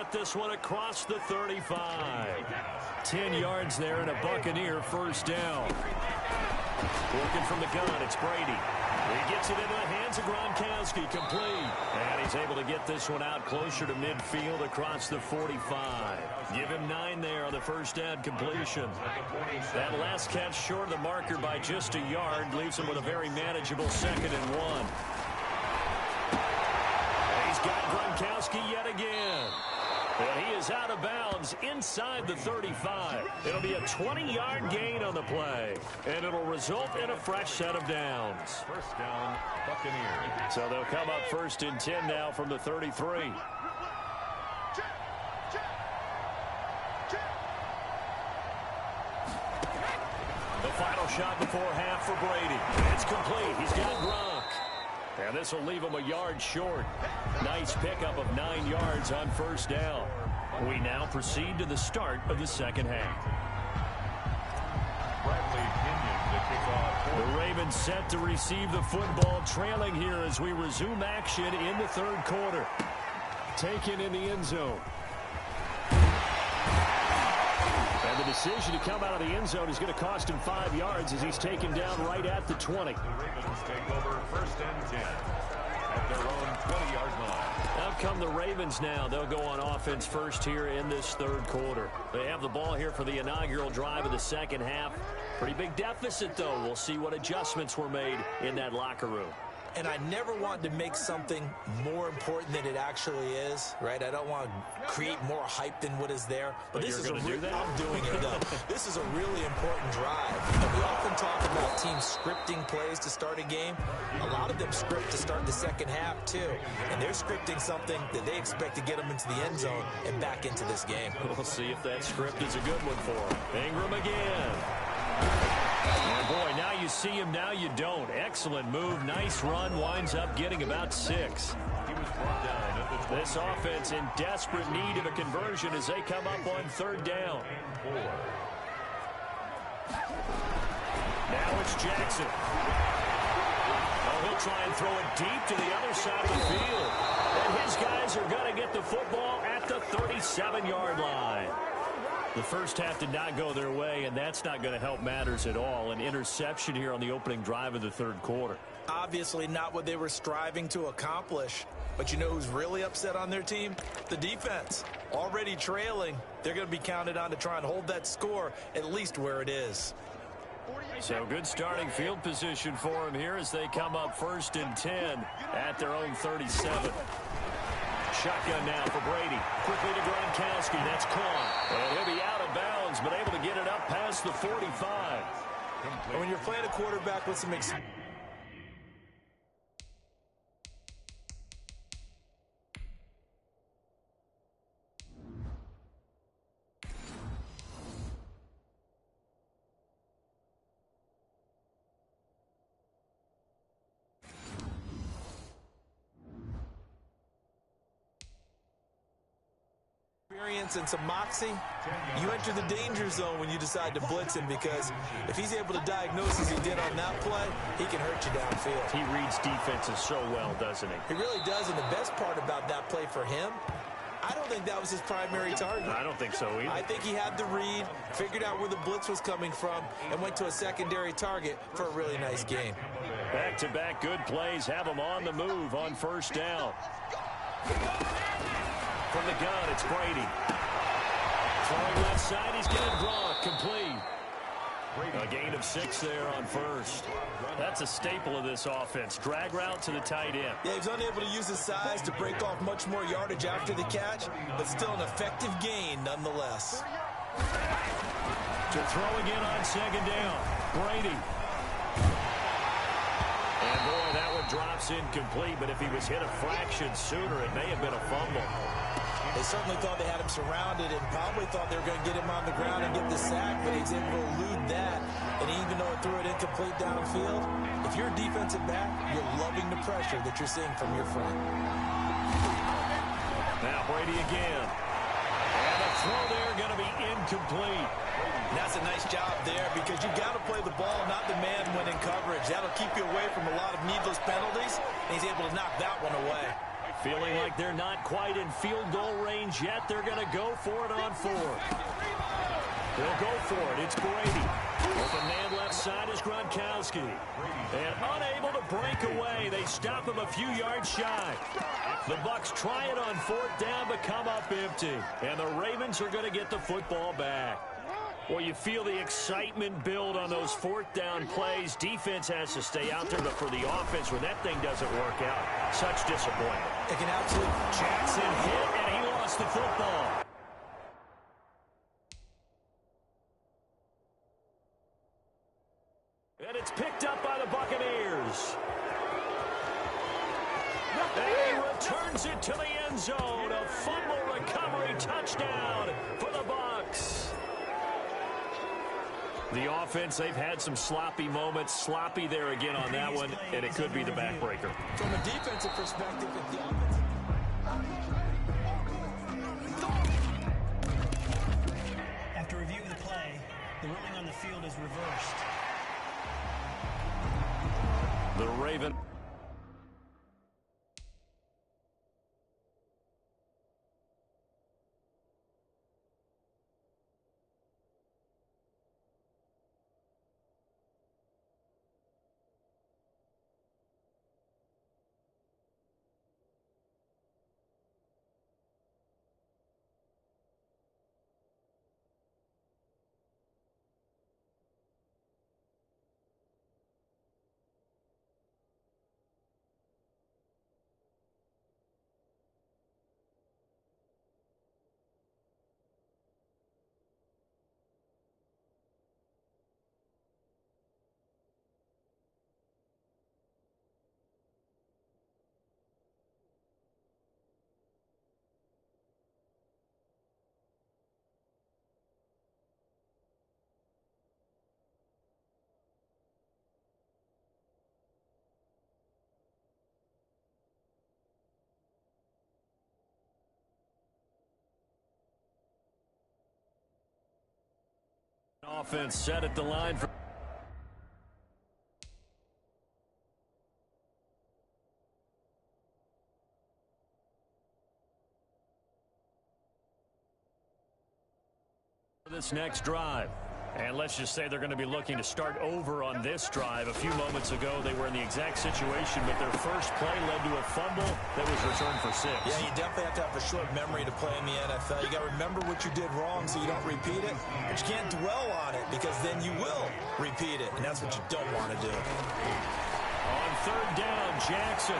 get this one across the 35. 10 yards there and a Buccaneer first down. Working from the gun, it's Brady. He gets it into the hands of Gronkowski, complete. And he's able to get this one out closer to midfield across the 45. Give him 9 there on the first down completion. That last catch short of the marker by just a yard leaves him with a very manageable 2nd and 1. He's got Gronkowski yet again. And he is out of bounds inside the 35. It'll be a 20-yard gain on the play. And it'll result in a fresh set of downs. First down, Buccaneers. So they'll come up 1st and 10 now from the 33. The final shot before half for Brady. It's complete. He's got Gronk. And this will leave him a yard short. Nice pickup of 9 yards on first down. We now proceed to the start of the second half. The Ravens set to receive the football, trailing here as we resume action in the 3rd quarter. Taken in the end zone. And the decision to come out of the end zone is going to cost him 5 yards as he's taken down right at the 20. The Ravens take over 1st and 10 at their own 20-yard line. Out come the Ravens now. They'll go on offense first here in this 3rd quarter. They have the ball here for the inaugural drive of the second half. Pretty big deficit, though. We'll see what adjustments were made in that locker room. And I never want to make something more important than it actually is, right? I don't want to create more hype than what is there. But this is do that? I'm doing it, though. This is a really important drive. And we often talk about teams scripting plays to start a game. A lot of them script to start the second half, too. And they're scripting something that they expect to get them into the end zone and back into this game. We'll see if that script is a good one for him. Ingram again. And boy, now you see him, now you don't. Excellent move, nice run, winds up getting about 6. He was brought down at the This offense in desperate need of a conversion as they come up on 3rd down. Now it's Jackson. Oh, he'll try and throw it deep to the other side of the field. And his guys are going to get the football at the 37-yard line. The first half did not go their way, and that's not going to help matters at all. An interception here on the opening drive of the 3rd quarter. Obviously not what they were striving to accomplish. But you know who's really upset on their team? The defense. Already trailing. They're going to be counted on to try and hold that score at least where it is. So good starting field position for him here as they come up 1st and 10 at their own 37. Shotgun now for Brady. Quickly to Gronkowski. That's caught. And he'll be out of bounds, but able to get it up past the 45. And when you're playing a quarterback with some experience and some moxie, you enter the danger zone when you decide to blitz him, because if he's able to diagnose as he did on that play, he can hurt you downfield. He reads defenses so well, doesn't he? He really does, and the best part about that play for him, I don't think that was his primary target. I don't think so either. I think he had the read, figured out where the blitz was coming from, and went to a secondary target for a really nice game. Back-to-back good plays have him on the move on 1st down. From the gun, it's Brady. Throwing left side, he's getting Gronk, complete. A gain of 6 there on 1st. That's a staple of this offense. Drag route to the tight end. Yeah, he's unable to use his size to break off much more yardage after the catch, but still an effective gain nonetheless. To throw again on 2nd down, Brady. And boy, that one drops incomplete, but if he was hit a fraction sooner, it may have been a fumble. They certainly thought they had him surrounded and probably thought they were going to get him on the ground and get the sack, but he's able to elude that. And even though it threw it incomplete downfield, if you're a defensive back, you're loving the pressure that you're seeing from your front. Now Brady again. And a throw there going to be incomplete. And that's a nice job there, because you've got to play the ball, not the man when in coverage. That'll keep you away from a lot of needless penalties, and he's able to knock that one away. Feeling like they're not quite in field goal range yet. They're going to go for it on 4. They'll go for it. It's Brady. Open man left side is Gronkowski. And unable to break away. They stop him a few yards shy. The Bucs try it on 4th down but come up empty. And the Ravens are going to get the football back. Well, you feel the excitement build on those 4th down plays. Defense has to stay out there, but for the offense, when that thing doesn't work out, such disappointment. It can absolutely. Jackson hit, and he lost the football. And it's picked up by the Buccaneers. And he returns it to the end zone. A fumble recovery touchdown for the Bucs. The offense, they've had some sloppy moments. Sloppy there again on that one, and it could be the backbreaker. From a defensive perspective, if the offense... After reviewing the play, the ruling on the field is reversed. The Raven. Offense set at the line for this next drive. And let's just say they're going to be looking to start over on this drive. A few moments ago, they were in the exact situation, but their first play led to a fumble that was returned for 6. Yeah, you definitely have to have a short memory to play in the NFL. You got to remember what you did wrong so you don't repeat it, but you can't dwell on it because then you will repeat it, and that's what you don't want to do. On 3rd down, Jackson.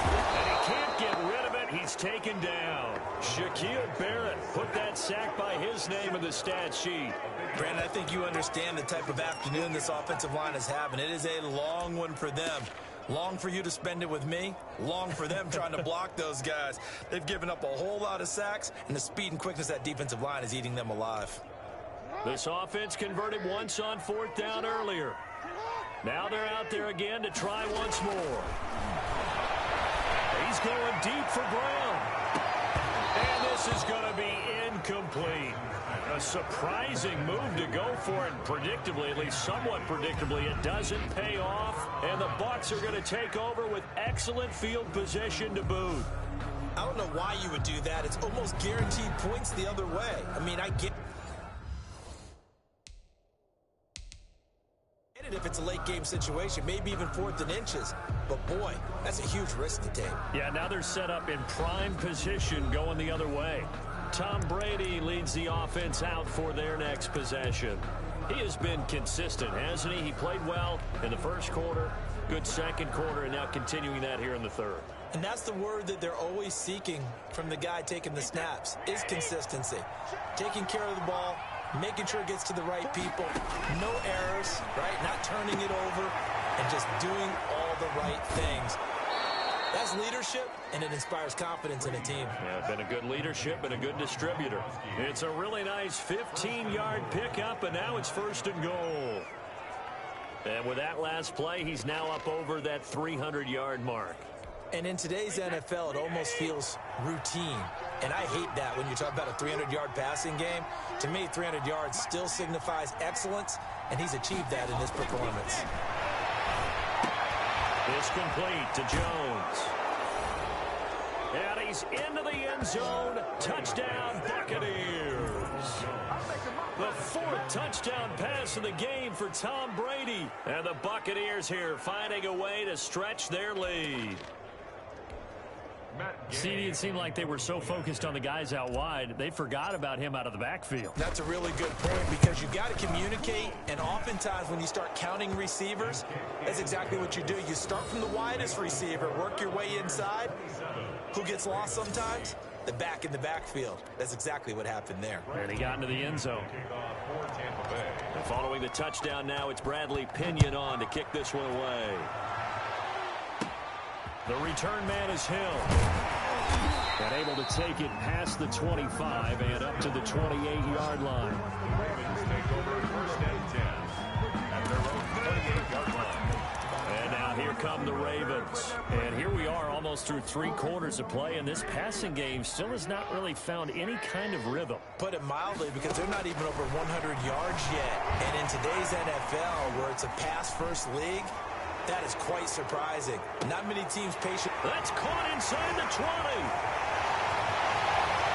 And he can't get rid of it. He's taken down. Shaquille Barrett put that sack by his name in the stat sheet. Brandon, I think you understand the type of afternoon this offensive line is having. It is a long one for them. Long for you to spend it with me. Long for them trying to block those guys. They've given up a whole lot of sacks, and the speed and quickness of that defensive line is eating them alive. This offense converted once on 4th down earlier. Now they're out there again to try once more. He's going deep for Brown. And this is going to be incomplete. A surprising move to go for it. Predictably, at least somewhat predictably, it doesn't pay off. And the Bucs are going to take over with excellent field position to boot. I don't know why you would do that. It's almost guaranteed points the other way. I mean, I get it if it's a late game situation, maybe even 4th and inches. But boy, that's a huge risk to take. Yeah, now they're set up in prime position going the other way. Tom Brady leads the offense out for their next possession. He has been consistent, hasn't he? He played well in the first quarter, good second quarter, and now continuing that here in the 3rd. And that's the word that they're always seeking from the guy taking the snaps, is consistency. Taking care of the ball, making sure it gets to the right people, no errors, right? Not turning it over, and just doing all the right things. That's leadership, and it inspires confidence in a team. Yeah, been a good leadership and a good distributor. It's a really nice 15-yard pickup, and now it's 1st and goal. And with that last play, he's now up over that 300-yard mark. And in today's NFL, it almost feels routine. And I hate that when you talk about a 300-yard passing game. To me, 300 yards still signifies excellence, and he's achieved that in his performance. It's complete to Jones. He's into the end zone. Touchdown, Buccaneers. The fourth touchdown pass of the game for Tom Brady. And the Buccaneers here finding a way to stretch their lead. CD, it seemed like they were so focused on the guys out wide, they forgot about him out of the backfield. That's a really good point because you've got to communicate, and oftentimes when you start counting receivers, that's exactly what you do. You start from the widest receiver, work your way inside. Who gets lost sometimes? The back in the backfield. That's exactly what happened there. And he got into the end zone. And following the touchdown now, it's Bradley Pinion on to kick this one away. The return man is Hill. And able to take it past the 25 and up to the 28-yard line. Ravens take over first and 10 at their own 28-yard line. And now here come the Ravens. And here we are almost through 3 quarters of play, and this passing game still has not really found any kind of rhythm. Put it mildly, because they're not even over 100 yards yet. And in today's NFL, where it's a pass-first league, that is quite surprising. Not many teams patient. That's caught inside the 20.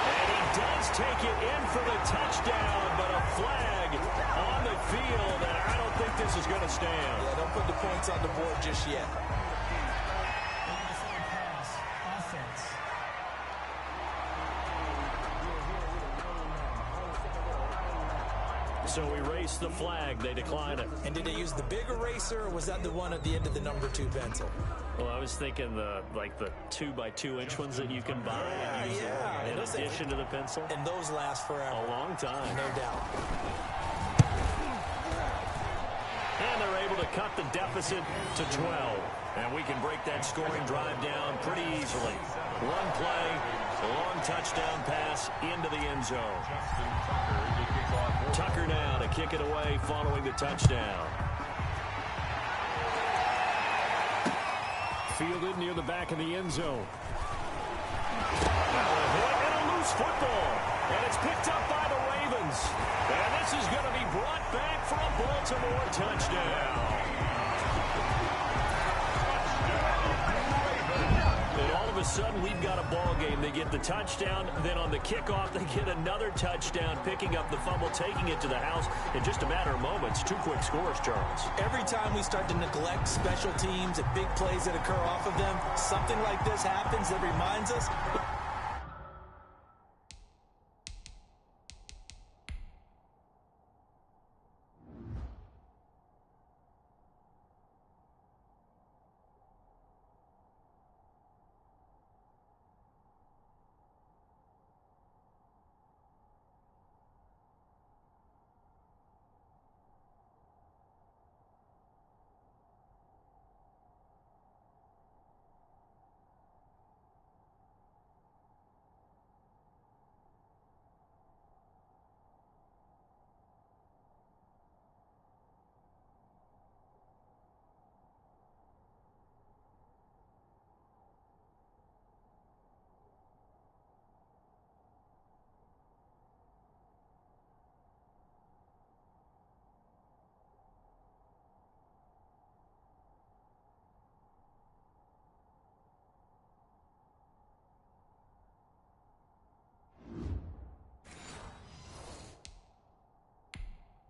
And he does take it in for the touchdown, but a flag on the field, and I don't think this is going to stand. Yeah, don't put the points on the board just yet. So we race the flag. They decline it. And did they use the big eraser, or was that the one at the end of the number 2 pencil? Well, I was thinking the 2x2-inch ones that you can buy and use in addition to the pencil. And those last forever. A long time. No doubt. And they're able to cut the deficit to 12. And we can break that scoring drive down pretty easily. One play, a long touchdown pass into the end zone. Tucker now to kick it away following the touchdown. Fielded near the back of the end zone. Now a hit and a loose football. And it's picked up by the Ravens. And this is going to be brought back for a Baltimore touchdown. And all of a sudden, we've got a ball game. They get the touchdown. Then on the kickoff, they get another touchdown, picking up the fumble, taking it to the house in just a matter of moments. 2 quick scores, Charles. Every time we start to neglect special teams and big plays that occur off of them, something like this happens that reminds us.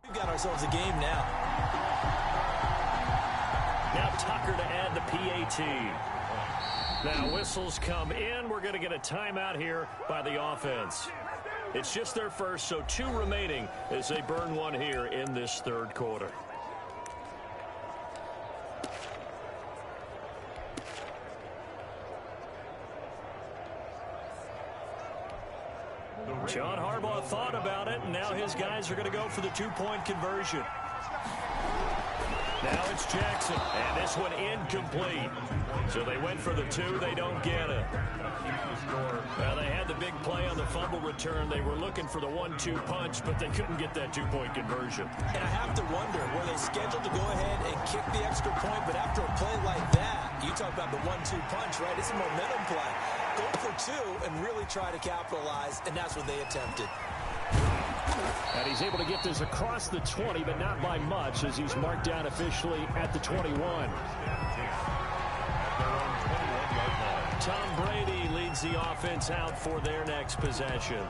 We've got ourselves a game now. Now Tucker to add the PAT. Now whistles come in. We're going to get a timeout here by the offense. It's just their first, so 2 remaining as they burn one here in this 3rd quarter. John Harbaugh thought about it, and now his guys are going to go for the 2-point conversion. Now it's Jackson, and this one incomplete. So they went for the 2, they don't get it. Well, they had the big play on the fumble return. They were looking for the 1-2 punch, but they couldn't get that 2-point conversion. And I have to wonder, were they scheduled to go ahead and kick the extra point, but after a play like that, you talk about the 1-2 punch, right? It's a momentum play. Go for 2 and really try to capitalize, and that's what they attempted. And he's able to get this across the 20, but not by much, as he's marked down officially at the 21. Tom Brady leads sends the offense out for their next possession.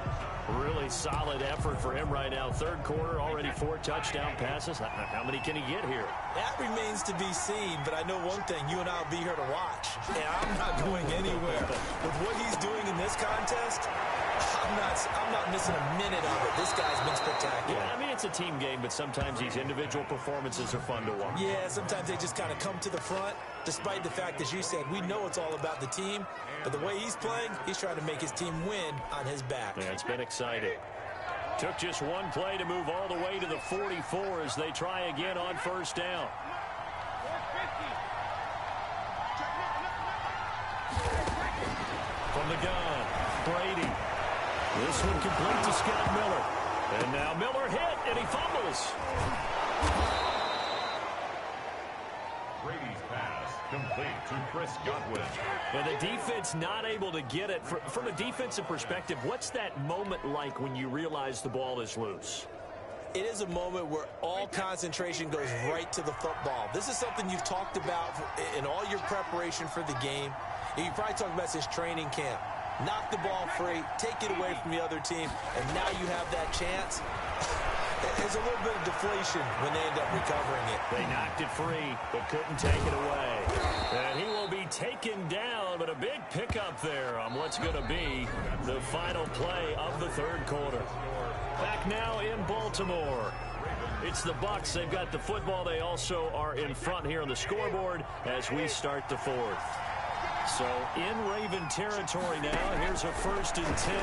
Really solid effort for him right now. Third quarter, already 4 touchdown passes. How many can he get here? That remains to be seen, but I know one thing. You and I will be here to watch, and I'm not going anywhere. With what he's doing in this contest, I'm not missing a minute of it. This guy's been spectacular. Yeah, I mean, it's a team game, but sometimes these individual performances are fun to watch. Yeah, sometimes they just kind of come to the front, despite the fact, as you said, we know it's all about the team. But the way he's playing, he's trying to make his team win on his back. Yeah, it's been exciting. Took just one play to move all the way to the 44 as they try again on first down. From the gun, Brady. This one complete to Scott Miller. And now Miller hit, and he fumbles. Brady's pass complete to Chris Godwin. And the defense not able to get it. From a defensive perspective, what's that moment like when you realize the ball is loose? It is a moment where all concentration goes right to the football. This is something you've talked about in all your preparation for the game. You probably talked about since training camp. Knock the ball free, take it away from the other team, and now you have that chance. There's a little bit of deflation when they end up recovering it. They knocked it free, but couldn't take it away. And he will be taken down, but a big pickup there on what's going to be the final play of the third quarter. Back now in Baltimore. It's the Bucs. They've got the football. They also are in front here on the scoreboard as we start the fourth. So in Raven territory now. Here's a 1st and 10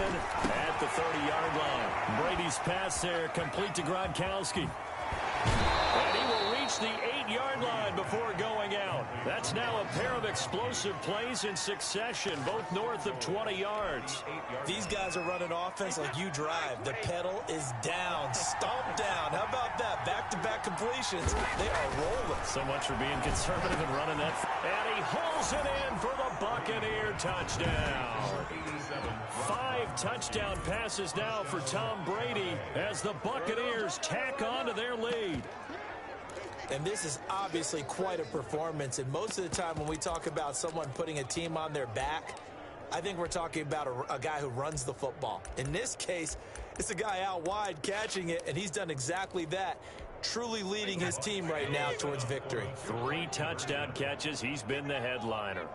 at the 30-yard line. Brady's pass there complete to Gronkowski. And he will reach the 8-yard line before going out. That's now a pair of explosive plays in succession, both north of 20 yards. These guys are running offense like you drive. The pedal is down, stomp down. How about that? Back-to-back completions. They are rolling. So much for being conservative and running that. And he hauls it in for the Buccaneer touchdown. 5 touchdown passes now for Tom Brady as the Buccaneers tack on to their lead. And this is obviously quite a performance. And most of the time when we talk about someone putting a team on their back, I think we're talking about a guy who runs the football. In this case, it's a guy out wide catching it, and he's done exactly that. Truly leading his team right now towards victory. 3 touchdown catches. He's been the headliner.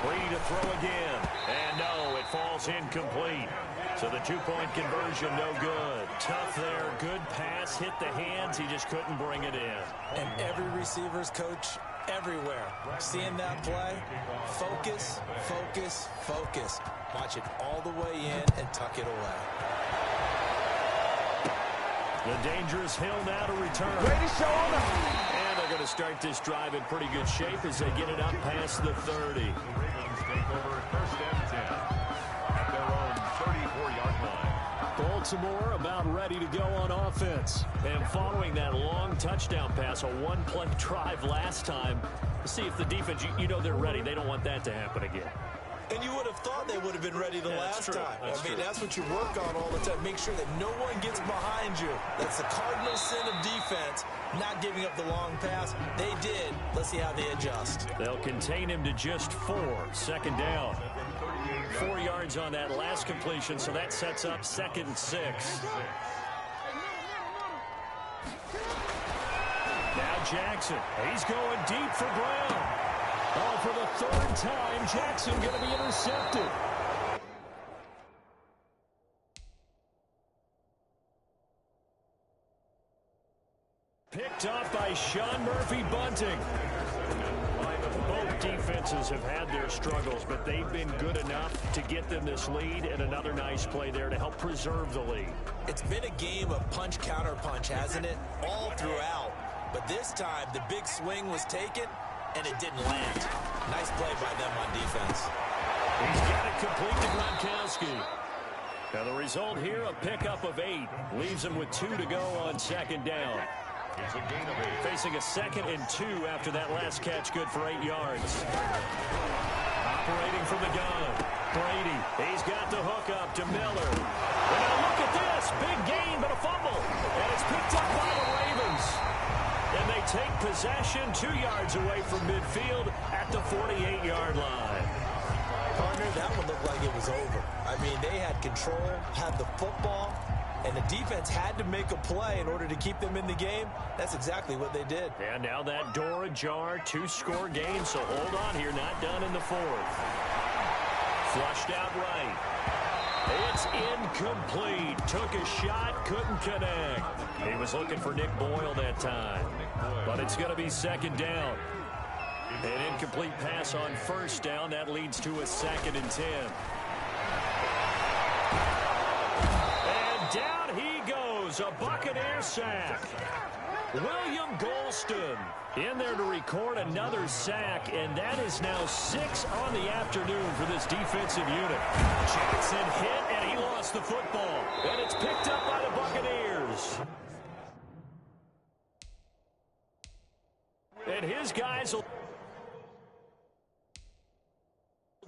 Brady to throw again. And no, it falls incomplete. So the 2-point conversion, no good. Tough there. Good pass. Hit the hands. He just couldn't bring it in. And every receiver's coach everywhere. Seeing that play, focus, focus, focus. Watch it all the way in and tuck it away. The dangerous Hill now to return. And they're going to start this drive in pretty good shape as they get it up past the 30. Ravens take over 1st and 10 at their own 34-yard line. Baltimore about ready to go on offense. And following that long touchdown pass, a 1-play drive last time, see if the defense, you know they're ready. They don't want that to happen again. And you would have thought they would have been ready the last time. That's what you work on all the time. Make sure that no one gets behind you. That's the cardinal sin of defense, not giving up the long pass. They did. Let's see how they adjust. They'll contain him to just 4. 2nd down. 4 yards on that last completion, so that sets up 2nd and 6. Now Jackson. He's going deep for Brown. Oh, for the 3rd time, Jackson going to be intercepted. Picked off by Sean Murphy-Bunting. Both defenses have had their struggles, but they've been good enough to get them this lead, and another nice play there to help preserve the lead. It's been a game of punch-counter-punch, hasn't it? All throughout. But this time, the big swing was taken, and it didn't land. Nice play by them on defense. He's got it complete to Gronkowski. Now the result here, a pickup of 8. Leaves him with 2 to go on 2nd down. It's a gain of 8. Facing a 2nd and 2 after that last catch, good for 8 yards. Operating from the gun. Brady, he's got the hook up to Miller. And now look at this. Big gain, but a fumble. And it's picked up by the Ravens. And they take possession 2 yards away from midfield at the 48-yard line. Partner, that one looked like it was over. I mean, they had control, had the football, and the defense had to make a play in order to keep them in the game. That's exactly what they did. And now that door ajar, 2-score game, so hold on here, not done in the fourth. Flushed out right. It's incomplete. Took a shot, couldn't connect. He was looking for Nick Boyle that time. But it's going to be second down. An incomplete pass on first down. That leads to a 2nd and 10. And down he goes. A Buccaneer sack. William Golston in there to record another sack, and that is now 6 on the afternoon for this defensive unit. Jackson hit, and he lost the football. And it's picked up by the Buccaneers. And his guys will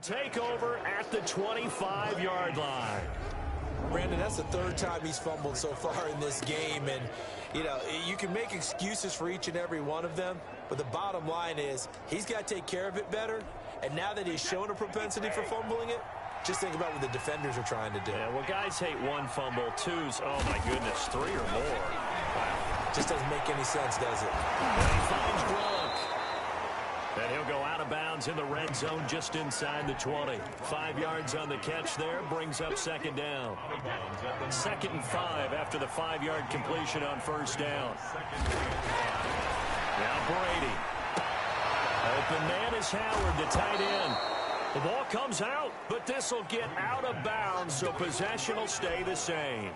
take over at the 25-yard line. Brandon, that's the 3rd time he's fumbled so far in this game, and you know, you can make excuses for each and every one of them, but the bottom line is he's got to take care of it better, and now that he's shown a propensity for fumbling it, just think about what the defenders are trying to do. Yeah, well, guys hate 1 fumble, 2's, oh my goodness, 3 or more. Wow. Just doesn't make any sense, does it? And he finds Gronk. And he'll go out of bounds in the red zone just inside the 20. 5 yards on the catch there, brings up second down. 2nd and 5 after the 5-yard completion on first down. Now Brady. Open man is Howard, the tight end. The ball comes out, but this will get out of bounds, so possession will stay the same.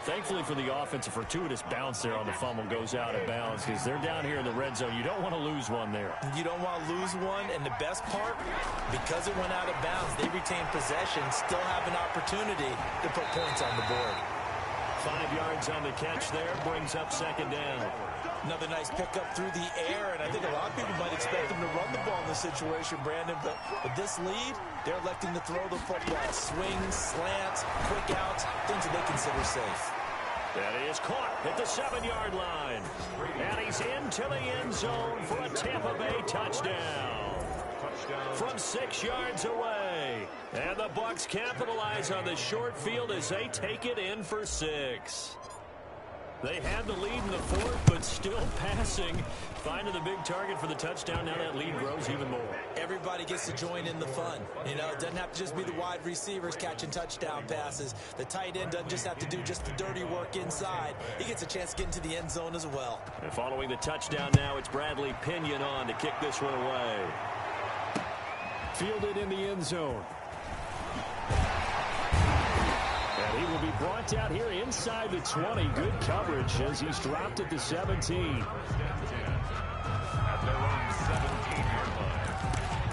Thankfully for the offense, a fortuitous bounce there on the fumble goes out of bounds because they're down here in the red zone. You don't want to lose one there. You don't want to lose one, and the best part, because it went out of bounds, they retain possession, still have an opportunity to put points on the board. 5 yards on the catch there, brings up second down. Another nice pickup through the air, and I think a lot of people might expect them to run the ball in this situation, Brandon, but with this lead, they're electing to throw the football. Swings, slants, quick outs, things that they consider safe. That is caught at the 7-yard line. And he's into the end zone for a Tampa Bay touchdown. From 6 yards away. And the Bucs capitalize on the short field as they take it in for 6. They had the lead in the fourth, but still passing. Finding the big target for the touchdown. Now that lead grows even more. Everybody gets to join in the fun. You know, it doesn't have to just be the wide receivers catching touchdown passes. The tight end doesn't just have to do just the dirty work inside. He gets a chance to get into the end zone as well. And following the touchdown now, it's Bradley Pinion on to kick this one away. Fielded in the end zone. And he will be brought down here inside the 20. Good coverage as he's dropped at the 17.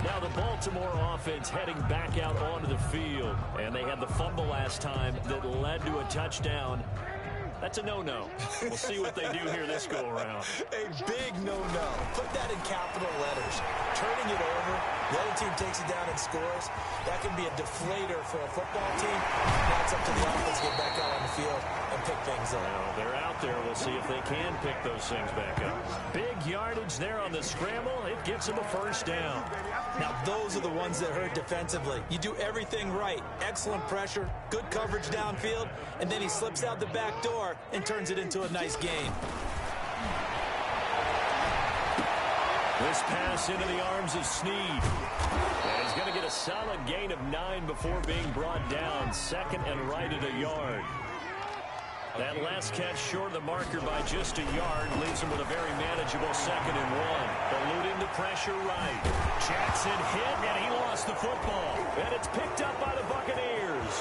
Now the Baltimore offense heading back out onto the field. And they had the fumble last time that led to a touchdown. That's a no-no. We'll see what they do here this go-around. A big no-no. Put that in capital letters. Turning it over, the other team takes it down and scores. That can be a deflator for a football team. Now it's up to the offense to get back out on the field and pick things up. Well, they're out there. We'll see if they can pick those things back up. Big yardage there on the scramble. It gets them a first down. Now, those are the ones that hurt defensively. You do everything right. Excellent pressure, good coverage downfield, and then he slips out the back door and turns it into a nice gain. This pass into the arms of Snead. And he's going to get a solid gain of 9 before being brought down. 2nd and right at a yard. That last catch short of the marker by just a yard leaves him with a very manageable 2nd and 1. Eluding the pressure right. Jackson hit, and he lost the football. And it's picked up by the Buccaneers.